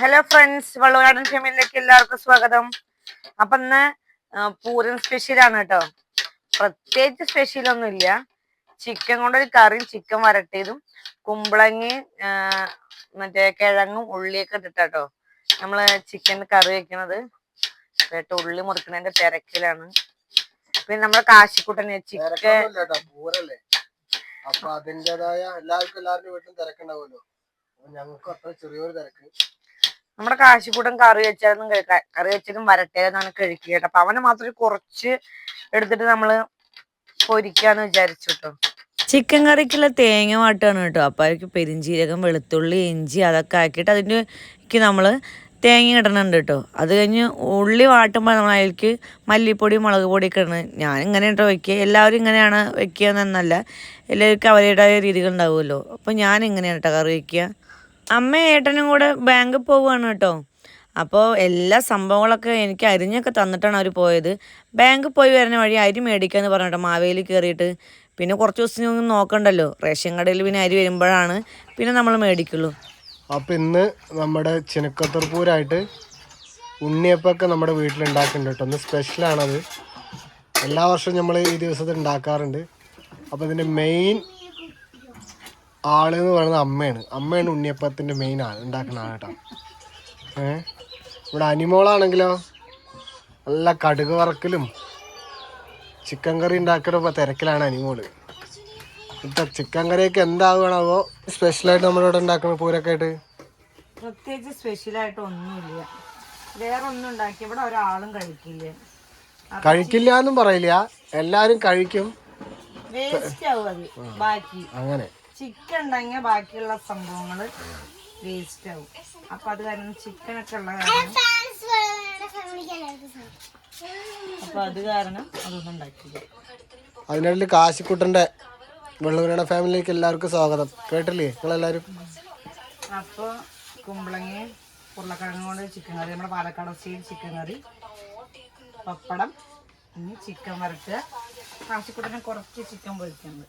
Hello friends, വള്ളുവനാടൻ ഫാമിലിയിലേക്ക് എല്ലാവർക്കും സ്വാഗതം. അപ്പൊ ഇന്ന് പൂരം സ്പെഷ്യലാണ് കേട്ടോ. പ്രത്യേകിച്ച് സ്പെഷ്യലൊന്നും ഇല്ല. ചിക്കൻ കൊണ്ടൊരു കറിയും ചിക്കൻ വരട്ടിയതും കുമ്പളങ്ങയും മറ്റേ കിഴങ്ങും ഉള്ളിയൊക്കെ ഇട്ടിട്ടാട്ടോ നമ്മള് ചിക്കൻ കറി വെക്കണത്. കേട്ടോ, ഉള്ളി മുറിക്കണതിന്റെ തിരക്കിലാണ്. പിന്നെ നമ്മുടെ കാശിക്കുട്ടനെ ചിക്കൻ അപ്പൊ അതിൻ്റെതായ എല്ലാവരുടെയും വീട്ടിലും തിരക്കുണ്ടാവുമല്ലോ. ഞങ്ങൾക്ക് അത്ര ചെറിയൊരു തിരക്ക്. നമ്മുടെ കാശിക്കൂട്ടൻ കറി വെച്ചതും വരട്ടേതാണ് കഴിക്കുക കേട്ടോ. അപ്പൊ അവനെ മാത്രം കുറച്ച് എടുത്തിട്ട് നമ്മള് പൊരിക്കാന്ന് വിചാരിച്ചു കേട്ടോ. ചിക്കൻ കറിക്കുള്ള തേങ്ങ വാട്ടാണ് കേട്ടോ. അപ്പോൾ അതിലേക്ക് പെരിഞ്ചീരകം, വെളുത്തുള്ളി, ഇഞ്ചി അതൊക്കെ ആക്കിയിട്ട് അതിൻ്റെ നമ്മൾ തേങ്ങ ഇടണുണ്ട് കേട്ടോ. അത് കഴിഞ്ഞ് ഉള്ളി വാട്ടുമ്പോൾ നമ്മൾ അതിലേക്ക് മല്ലിപ്പൊടി, മുളക് പൊടിയൊക്കെ ഇടണം. ഞാൻ ഇങ്ങനെ കേട്ടോ വെക്കുക. എല്ലാവരും ഇങ്ങനെയാണ് വെക്കുക എന്നല്ല, എല്ലാവർക്കും അവരുടേതായ രീതികളുണ്ടാവുമല്ലോ. അപ്പോൾ ഞാൻ ഇങ്ങനെയാണ് കേട്ടോ കറി വയ്ക്കുക. അമ്മ ഏട്ടനും കൂടെ ബാങ്കിൽ പോവുകയാണ് കേട്ടോ. അപ്പോൾ എല്ലാ സംഭവങ്ങളൊക്കെ എനിക്ക് അരിഞ്ഞൊക്കെ തന്നിട്ടാണ് അവർ പോയത്. ബാങ്കിൽ പോയി വരുന്ന വഴി അരി മേടിക്കാമെന്ന് പറഞ്ഞിട്ടോ, മാവേലി കയറിയിട്ട്. പിന്നെ കുറച്ച് ദിവസം നോക്കണ്ടല്ലോ, റേഷൻ കടയിൽ പിന്നെ അരി വരുമ്പോഴാണ് പിന്നെ നമ്മൾ മേടിക്കുള്ളൂ. അപ്പം ഇന്ന് നമ്മുടെ ചിനക്കത്തൂർ പൂരായിട്ട് ഉണ്ണിയപ്പൊക്കെ നമ്മുടെ വീട്ടിലുണ്ടാക്കുന്നുണ്ട് കേട്ടോ. ഒന്ന് സ്പെഷ്യലാണത്. എല്ലാ വർഷവും നമ്മൾ ഈ ദിവസത്തിൽ ഉണ്ടാക്കാറുണ്ട്. അപ്പോൾ ഇതിൻ്റെ മെയിൻ ആളെന്ന് പറയുന്നത് അമ്മയാണ് ഉണ്ണിയപ്പത്തിൻ്റെ മെയിൻ ആൾ, ഉണ്ടാക്കുന്ന ആൾ കേട്ടോ. ഇവിടെ അനിമോളാണെങ്കിലോ നല്ല കടുക് വറക്കലും ചിക്കൻ കറി ഉണ്ടാക്കുന്ന തിരക്കിലാണ് അനിമോള്. ഇപ്പം ചിക്കൻ കറിയൊക്കെ എന്താവുകയാണോ സ്പെഷ്യലായിട്ട് നമ്മളിവിടെ ഉണ്ടാക്കുന്ന പൂരൊക്കെ ആയിട്ട്. പ്രത്യേകിച്ച് സ്പെഷ്യലായിട്ട് ഒന്നുമില്ല, വേറെ ഒന്നും ഉണ്ടാക്കി ഇവിടെ ഒരാളും കഴിക്കില്ല എന്നും പറയില്ല, എല്ലാരും കഴിക്കും. വേസ്റ്റ് ആവും അത്. ബാക്കി അങ്ങനെ ചിക്കൻ ഉണ്ടെങ്കിൽ ബാക്കിയുള്ള സംഭവങ്ങള് വേസ്റ്റ് ആവും. അപ്പൊ അത് കാരണം ചിക്കനൊക്കെ ഉള്ള കാരണം അതൊന്നും ഉണ്ടാക്കില്ല. അതിനിടയിൽ കാശിക്കുട്ടന്റെ വെള്ളുവനാടൻ ഫാമിലിയിലേക്ക് എല്ലാവർക്കും സ്വാഗതം. കേട്ടില്ലേ നിങ്ങളെല്ലാവരും? അപ്പോൾ കുമ്പളങ്ങയും ഉരുളക്കിഴങ്ങ് കൊണ്ട് ചിക്കൻ കറി, നമ്മുടെ പാലക്കാട് സ്റ്റൈൽ ചിക്കൻ കറി, പപ്പടം, ഇനി ചിക്കൻ വരട്ടുക. കാശിക്കുട്ടനെ കുറച്ച് ചിക്കൻ പൊരിക്കുന്നത്.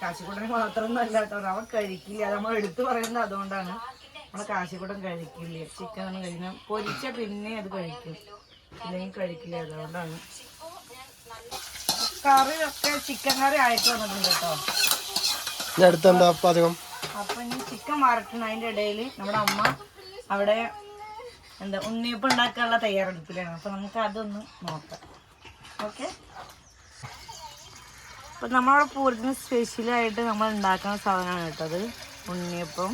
കാശിക്കുട്ടനെ മാത്രമൊന്നും അല്ല കേട്ടോ, അവൻ കഴിക്കില്ല. അത് നമ്മൾ എടുത്തു പറയുന്നത് അതുകൊണ്ടാണ്. നമ്മളെ കാശിക്കുട്ടൻ കഴിക്കില്ല ചിക്കൻ ഒന്നും കഴിക്കണം. പൊരിച്ച പിന്നെ അത് കഴിക്കും, ഇല്ലെങ്കിൽ കഴിക്കില്ല. അതുകൊണ്ടാണ് കറി ഒക്കെ ചിക്കൻ കറി ആയിട്ട് വന്നിട്ടുണ്ട് കേട്ടോ. അപ്പൊ ഇനി ചിക്കൻ വരട്ടണം. അതിന്റെ ഇടയിൽ നമ്മുടെ അമ്മ അവിടെ ഉണ്ണിയപ്പം ഉണ്ടാക്കാനുള്ള തയ്യാറെടുപ്പിലാണ്. അപ്പൊ നമുക്ക് അതൊന്ന് നോക്കാം. ഓക്കെ. അപ്പൊ നമ്മളവിടെ പൂരത്തിന് സ്പെഷ്യലായിട്ട് നമ്മൾ ഉണ്ടാക്കുന്ന സാധനമാണ് കേട്ടത് ഉണ്ണിയപ്പം.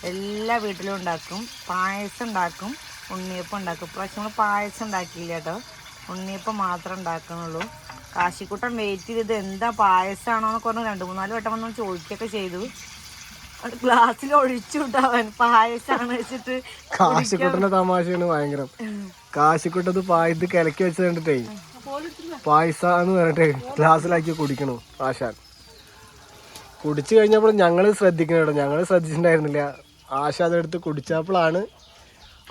എല്ലാ വീട്ടിലും ഉണ്ടാക്കും. പായസം ഉണ്ടാക്കും, ഉണ്ണിയപ്പം ഉണ്ടാക്കും. ഇപ്രാവശ്യം നമ്മൾ പായസം ഉണ്ടാക്കിയില്ല കേട്ടോ, ഉണ്ണിയപ്പം മാത്രമേ ഉണ്ടാക്കുന്നുള്ളൂ. കാശിക്കുട്ടൻ വെയിറ്റ് ചെയ്ത് എന്താ പായസമാണോ എന്നൊക്കെ പറഞ്ഞ് 2-3 വട്ടം വന്ന് ചോദിക്കുകയൊക്കെ ചെയ്തു. ഗ്ലാസ്സിൽ ഒഴിച്ചു വിട്ടാവൻ പായസാണ് വെച്ചിട്ട്. കാശിക്കുട്ടന്റെ തമാശയാണ് ഭയങ്കരം. കാശിക്കുട്ടത് പായത്ത് കിളക്കി വെച്ചത് കണ്ടിട്ടേ പായസാന്ന് പറഞ്ഞിട്ട് ഗ്ലാസ്സിലാക്കി കുടിക്കണു ആശാൻ. കുടിച്ചു കഴിഞ്ഞപ്പോൾ ഞങ്ങൾ ശ്രദ്ധിക്കണോ, ഞങ്ങൾ ശ്രദ്ധിച്ചിട്ടുണ്ടായിരുന്നില്ല. ആശ അതെടുത്ത് കുടിച്ചപ്പോഴാണ്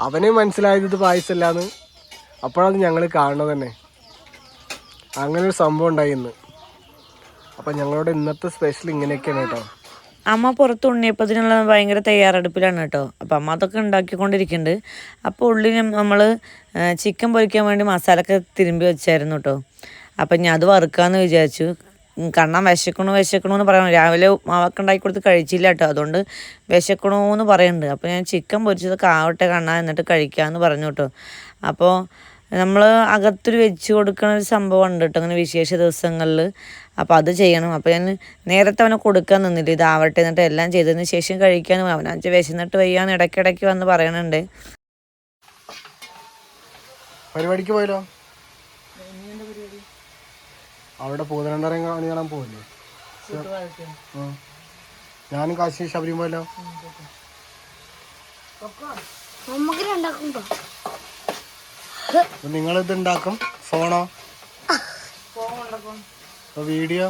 അവനെ മനസ്സിലായത് ഇത് പായസമല്ലാന്ന്. അപ്പോഴത് ഞങ്ങൾ കാണുന്നത് തന്നെ. അങ്ങനെ ഒരു സംഭവം ഉണ്ടായി ഇന്ന്. അപ്പം ഞങ്ങളുടെ ഇന്നത്തെ സ്പെഷ്യൽ ഇങ്ങനെയൊക്കെയാണ് കേട്ടോ. അമ്മ പുറത്ത് ഉണ്ണിയപ്പത്തിനുള്ള ഭയങ്കര തയ്യാറെടുപ്പിലാണ് കേട്ടോ. അപ്പം അമ്മ അതൊക്കെ ഉണ്ടാക്കിക്കൊണ്ടിരിക്കുന്നുണ്ട്. അപ്പോൾ ഉള്ളി നമ്മൾ ചിക്കൻ പൊരിക്കാൻ വേണ്ടി മസാലയൊക്കെ തിരുമ്പി വെച്ചായിരുന്നു കേട്ടോ. അപ്പം ഞാൻ അത് വറുക്കാമെന്ന് വിചാരിച്ചു. കണ്ണാൻ വിശക്കണമെന്ന് പറയണം. രാവിലെ മാവൊക്കെ ഉണ്ടാക്കി കൊടുത്ത് കഴിച്ചില്ല കേട്ടോ, അതുകൊണ്ട് വിശക്കണമെന്ന് പറയുന്നുണ്ട്. അപ്പോൾ ഞാൻ ചിക്കൻ പൊരിച്ചതൊക്കെ ആവട്ടെ കണ്ണാൻ, എന്നിട്ട് കഴിക്കാമെന്ന് പറഞ്ഞു കേട്ടോ. അപ്പോൾ നമ്മൾ അകത്തൊരു വെച്ച് കൊടുക്കണ ഒരു സംഭവം ഉണ്ട് കേട്ടോ, അങ്ങനെ വിശേഷ ദിവസങ്ങളിൽ. അപ്പോൾ അത് ചെയ്യണം. അപ്പോൾ ഞാൻ നേരത്തെ അവനെ കൊടുക്കാൻ നിന്നില്ല, ഇതാവട്ടെ എന്നിട്ട് എല്ലാം ചെയ്തതിന് ശേഷം കഴിക്കാമെന്ന്. അവനഞ്ച് വിശന്നിട്ട് വയ്യാന്ന് ഇടയ്ക്കിടയ്ക്ക് വന്ന് പറയണുണ്ട്. പരിപാടിക്ക് പോയല്ലോ, അവിടെ പൂതരണ്ടറ കാണാൻ പോവില്ലേ? ഞാനും കാശി ശബരിയും പോയല്ലോ. നിങ്ങളിത് ഉണ്ടാക്കും, ഫോണോ വീഡിയോ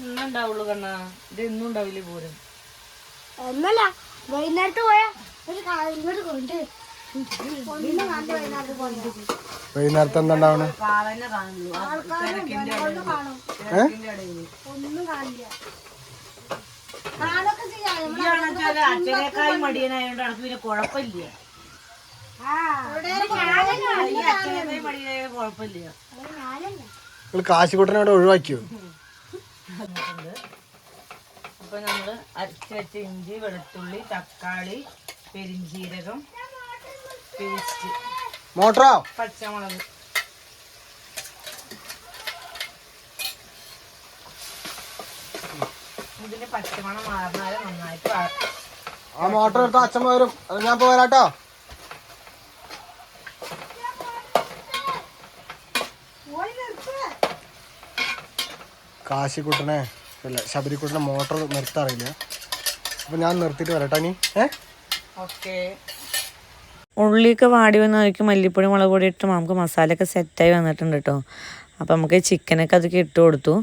ഇന്നുണ്ടാവുള്ളൂ കണ്ണാ, ഇത് എന്നും ഉണ്ടാവില്ലേ പൂരം? ഒന്നല്ല, വൈകുന്നേരത്ത് പോയാ ഒരു ഇങ്ങോട്ട് കൊണ്ട് വൈകുന്നേരത്ത് എന്താ ഉണ്ടാവണേ? ഒന്നും കാണില്ല. അച്ഛനേക്കായി മടിയനായോണ്ട് അനക്ക് പിന്നെ കുഴപ്പമില്ല. അച്ഛനേക്കായി മടിയനായ കുഴപ്പമില്ല. നിങ്ങൾ കാശിക്കുട്ടനെ അവിടെ ഒഴിവാക്കിയോ? അപ്പൊ നമ്മള് അരച്ച് വെച്ച ഇഞ്ചി, വെളുത്തുള്ളി, തക്കാളി, പെരിഞ്ചീരകം, പേസ്റ്റ്, മോട്ടറോ പച്ചമുളക്, ഇതിന് പച്ചമണം മാറുന്നാലും നന്നായിട്ട് ആ മോട്ടർ എടുത്ത അച്ഛൻ വരും. അത് ഞാൻ പോരാട്ടോ. കാശിക്കുട്ടനെ അല്ല ശബരിക്കുട്ടനെ മോട്ടർ നിർത്താറില്ല. അപ്പൊ ഞാൻ നിർത്തിയിട്ട് വരട്ടോ നീ. ഓക്കെ. ഉള്ളിയൊക്കെ വാടി വന്ന് നോക്കി മല്ലിപ്പൊടി മുളക് പൊടി ഇട്ട് നമുക്ക് മസാലയൊക്കെ സെറ്റായി വന്നിട്ടുണ്ട് കേട്ടോ. അപ്പോൾ നമുക്ക് ചിക്കനൊക്കെ അതൊക്കെ ഇട്ട് കൊടുത്തു.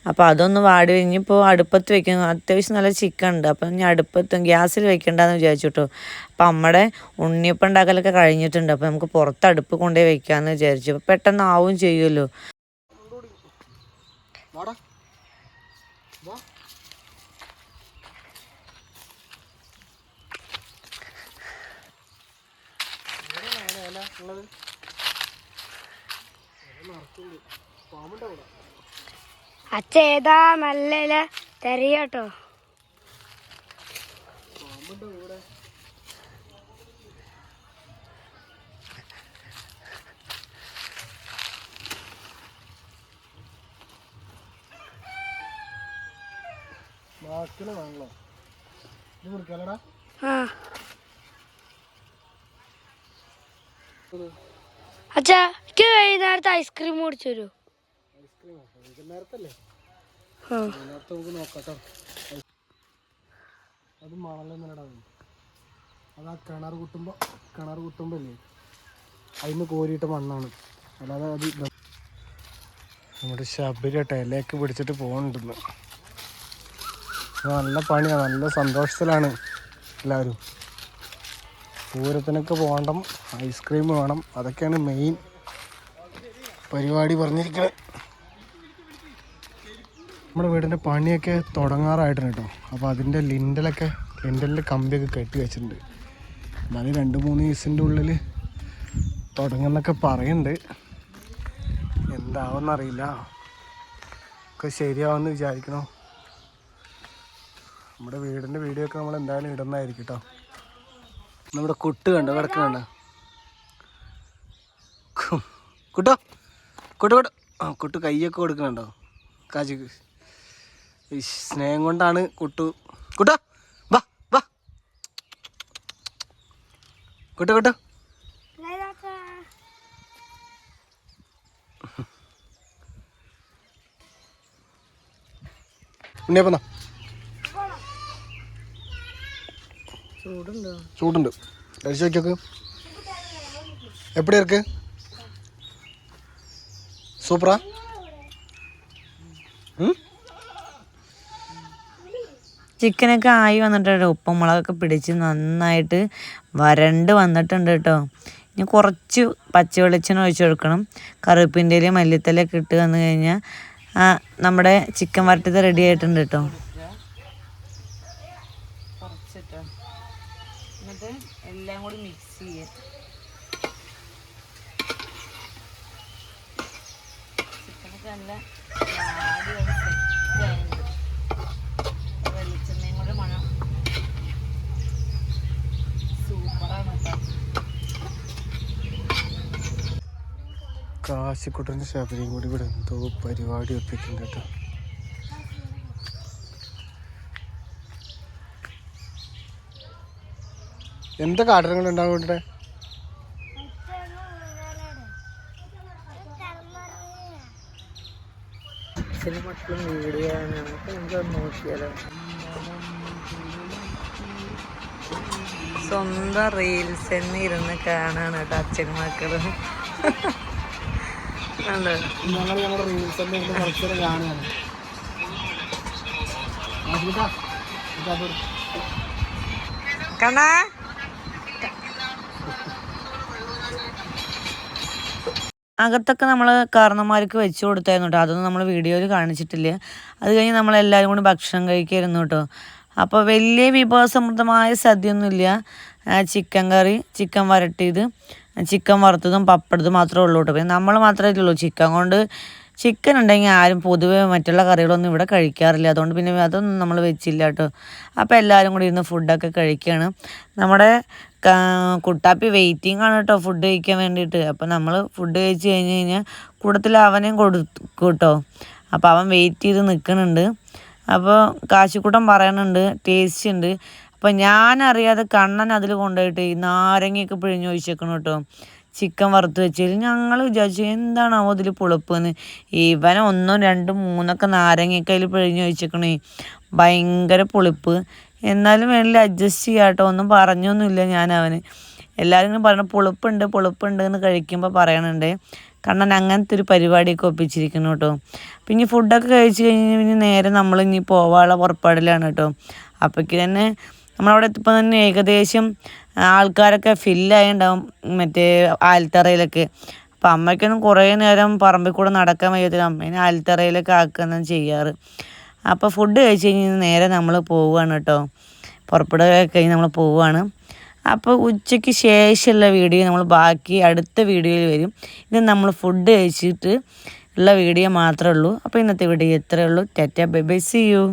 അപ്പോൾ അതൊന്ന് വാടി കഴിഞ്ഞിപ്പോൾ അടുപ്പത്ത് വെക്കുന്നു. അത്യാവശ്യം നല്ല ചിക്കൻ ഉണ്ട്. അപ്പം ഞാൻ അടുപ്പത്ത് ഗ്യാസിൽ വെക്കണ്ടെന്ന് വിചാരിച്ചു കേട്ടോ. അപ്പം നമ്മുടെ ഉണ്ണിയപ്പം ഉണ്ടാക്കലൊക്കെ കഴിഞ്ഞിട്ടുണ്ട്. അപ്പോൾ നമുക്ക് പുറത്ത് അടുപ്പ് കൊണ്ടുപോയി വെക്കാമെന്ന് വിചാരിച്ചു. അപ്പോൾ പെട്ടെന്ന് ആവും ചെയ്യുമല്ലോ. അച്ഛ ഏതാ നല്ല ഇല തെരയാട്ടോ. അച്ഛാ എനിക്ക് വൈകുന്നേരത്തെ ഐസ്ക്രീം കുടിച്ചു തരൂ. അത് മണലൊന്നല്ലടാ. അത് ആ കിണർ കുത്തുമ്പോ അല്ലേ അതിന് കോരിയിട്ട മണ്ണാണ്. അല്ലാതെ അത് നമ്മുടെ ശബരിയാട്ടെ ഇലയൊക്കെ പിടിച്ചിട്ട് പോകുന്നുണ്ടെന്ന്. നല്ല പണിയാണ്, നല്ല സന്തോഷത്തിലാണ് എല്ലാവരും. പൂരത്തിനൊക്കെ പോകണം, ഐസ്ക്രീം വേണം, അതൊക്കെയാണ് മെയിൻ പരിപാടി പറഞ്ഞിരിക്കുന്നത്. നമ്മുടെ വീടിൻ്റെ പണിയൊക്കെ തുടങ്ങാറായിട്ടുണ്ട് കേട്ടോ. അപ്പോൾ അതിൻ്റെ ലിൻഡലിൻ്റെ കമ്പിയൊക്കെ കെട്ടി വെച്ചിട്ടുണ്ട്. എന്നാലും 2-3 ദിവസത്തിൻ്റെ ഉള്ളിൽ തുടങ്ങുന്നൊക്കെ പറയുന്നുണ്ട്. എന്താവുമെന്നറിയില്ല, ഒക്കെ ശരിയാവുമെന്ന് വിചാരിക്കണോ. നമ്മുടെ വീടിൻ്റെ വീഡിയോ ഒക്കെ നമ്മൾ എന്തായാലും ഇടുന്നതായിരിക്കും കേട്ടോ. നമ്മുടെ കുട്ട് കണ്ടോ കിടക്കുന്നുണ്ടോ? കുട്ടു കയ്യൊക്കെ കൊടുക്കുന്നുണ്ടോ കാച്ചിക്ക്? സ്നേഹം കൊണ്ടാണ് കുട്ടു. വാ വാ കുട്ടു. ഉണ്ണിയപ്പന്നാ ചൂടുണ്ട്. കഴിച്ചു നോക്കിയോക്ക്. എപ്പടി ഇருக்கு? സൂപ്പറാ. ചിക്കനൊക്കെ ആയി വന്നിട്ടുണ്ട്. ഉപ്പും മുളകൊക്കെ പിടിച്ച് നന്നായിട്ട് വരണ്ട് വന്നിട്ടുണ്ട് കേട്ടോ. ഇനി കുറച്ച് പച്ച വെളിച്ചെണ്ണ ഒഴിച്ച് കൊടുക്കണം. കറിവേപ്പിൻ്റെ ഇലയും മല്ലിത്തലയൊക്കെ ഇട്ട് വന്നു കഴിഞ്ഞാൽ നമ്മുടെ ചിക്കൻ വരട്ടത് റെഡി ആയിട്ടുണ്ട് കേട്ടോ. എന്നിട്ട് എല്ലാം കൂടി മിക്സ് ചെയ്യാം. ചിക്കനൊക്കെ നല്ല വെളിച്ചെണ്ണയും കൂടെ മണം സൂപ്പറാണ് കേട്ടോ. കാശിക്കുട്ടൻ്റെ ശബരിയും കൂടി ഇവിടെ എന്തോ പരിപാടി ഒപ്പിക്കുന്നുണ്ട് കേട്ടോ. എന്താ കാട്ടങ്ങൾ ഉണ്ടാവും ഇവിടെ? മക്കളും വീഡിയോ നോക്കിയാലോ. സ്വന്തം റീൽസ് തന്നെ ഇരുന്ന് കാണാണ് കേട്ടോ അച്ഛനും മക്കളും. ഞങ്ങളുടെ റീൽസ് തന്നെ ഇരുന്ന് കുറച്ചേരം കാണുകയാണ്. കണ്ണാ അകത്തൊക്കെ നമ്മൾ കാരണന്മാർക്ക് വെച്ച് കൊടുത്തായിരുന്നു കേട്ടോ. അതൊന്നും നമ്മൾ വീഡിയോയിൽ കാണിച്ചിട്ടില്ല. അത് കഴിഞ്ഞ് നമ്മളെല്ലാവരും കൂടി ഭക്ഷണം കഴിക്കായിരുന്നു കേട്ടോ. അപ്പോൾ വലിയ വിഭവസമൃദ്ധമായ സദ്യയൊന്നുമില്ല. ചിക്കൻ കറി, ചിക്കൻ വരട്ടിയത്, ചിക്കൻ വറുത്തതും പപ്പടതും മാത്രമേ ഉള്ളൂ കേട്ടോ. പിന്നെ നമ്മൾ മാത്രമേ ഉള്ളൂ ചിക്കൻ ഉണ്ടെങ്കിൽ ആരും പൊതുവെ മറ്റുള്ള കറികളൊന്നും ഇവിടെ കഴിക്കാറില്ല. അതുകൊണ്ട് പിന്നെ അതൊന്നും നമ്മൾ വെച്ചില്ല കേട്ടോ. അപ്പോൾ എല്ലാവരും കൂടി ഇരുന്ന് ഫുഡൊക്കെ കഴിക്കുകയാണ്. നമ്മുടെ കുട്ടാപ്പി വെയിറ്റിംഗ് ആണ് കേട്ടോ ഫുഡ് കഴിക്കാൻ വേണ്ടിയിട്ട്. അപ്പോൾ നമ്മൾ ഫുഡ് കഴിച്ച് കഴിഞ്ഞ് കഴിഞ്ഞാൽ കൂട്ടത്തിൽ അവനെയും കൊടുക്കും കേട്ടോ. അപ്പോൾ അവൻ വെയിറ്റ് ചെയ്ത് നിൽക്കുന്നുണ്ട്. അപ്പോൾ കാശിക്കൂട്ടൻ പറയുന്നുണ്ട് ടേസ്റ്റ് ഉണ്ട്. അപ്പോൾ ഞാനറിയാതെ കണ്ണൻ അതിൽ കൊണ്ടുപോയിട്ട് ഈ നാരങ്ങയൊക്കെ പിഴിഞ്ഞ് ഒഴിച്ചേക്കണം കേട്ടോ. ചിക്കൻ വറുത്ത് വെച്ചതിൽ ഞങ്ങൾ വിചാരിച്ചു എന്താണാവോ അതിൽ പുളിപ്പെന്ന്. ഇവനെ 1, 2, 3 നാരങ്ങയൊക്കെ അതിൽ പിഴിഞ്ഞ് ഒഴിച്ചേക്കണേ. ഭയങ്കര പുളിപ്പ്. എന്നാലും വേണമെങ്കിൽ അഡ്ജസ്റ്റ് ചെയ്യാം കേട്ടോ. ഒന്നും പറഞ്ഞൊന്നുമില്ല ഞാൻ അവന്. എല്ലാവരും ഇങ്ങനെ പറഞ്ഞു പുളിപ്പുണ്ട് എന്ന് കഴിക്കുമ്പോൾ പറയണുണ്ട്. കാരണം അങ്ങനത്തെ ഒരു പരിപാടിയൊക്കെ ഒപ്പിച്ചിരിക്കുന്നു കേട്ടോ. പിന്നെ ഫുഡൊക്കെ കഴിച്ച് കഴിഞ്ഞ് പിന്നെ നേരെ നമ്മൾ ഇനി പോവാനുള്ള പുറപ്പാടിലാണ് കേട്ടോ. അപ്പോഴേക്ക് തന്നെ നമ്മളവിടെ എത്തിയപ്പോൾ തന്നെ ഏകദേശം ആൾക്കാരൊക്കെ ഫില്ലായി ഉണ്ടാവും മറ്റേ ആൽത്തറയിലൊക്കെ. അപ്പം അമ്മയ്ക്കൊന്നും കുറേ നേരം പറമ്പിൽ കൂടെ നടക്കാൻ വയ്യത്തില്ല. അമ്മേനെ ആൽത്തറയിലൊക്കെ ആക്കുകയെന്നാണ് ചെയ്യാറ്. അപ്പോൾ ഫുഡ് കഴിച്ച് കഴിഞ്ഞ് നേരെ നമ്മൾ പോവുകയാണ് കേട്ടോ. പുറപ്പെടുക കഴിഞ്ഞ് നമ്മൾ പോവുകയാണ്. അപ്പോൾ ഉച്ചയ്ക്ക് ശേഷമുള്ള വീഡിയോ നമ്മൾ ബാക്കി അടുത്ത വീഡിയോയിൽ വരും. ഇത് നമ്മൾ ഫുഡ് കഴിച്ചിട്ട് ഉള്ള വീഡിയോ മാത്രമേ ഉള്ളൂ. അപ്പോൾ ഇന്നത്തെ വീഡിയോ ഇത്രയേ ഉള്ളൂ. Tata bye bye, see U.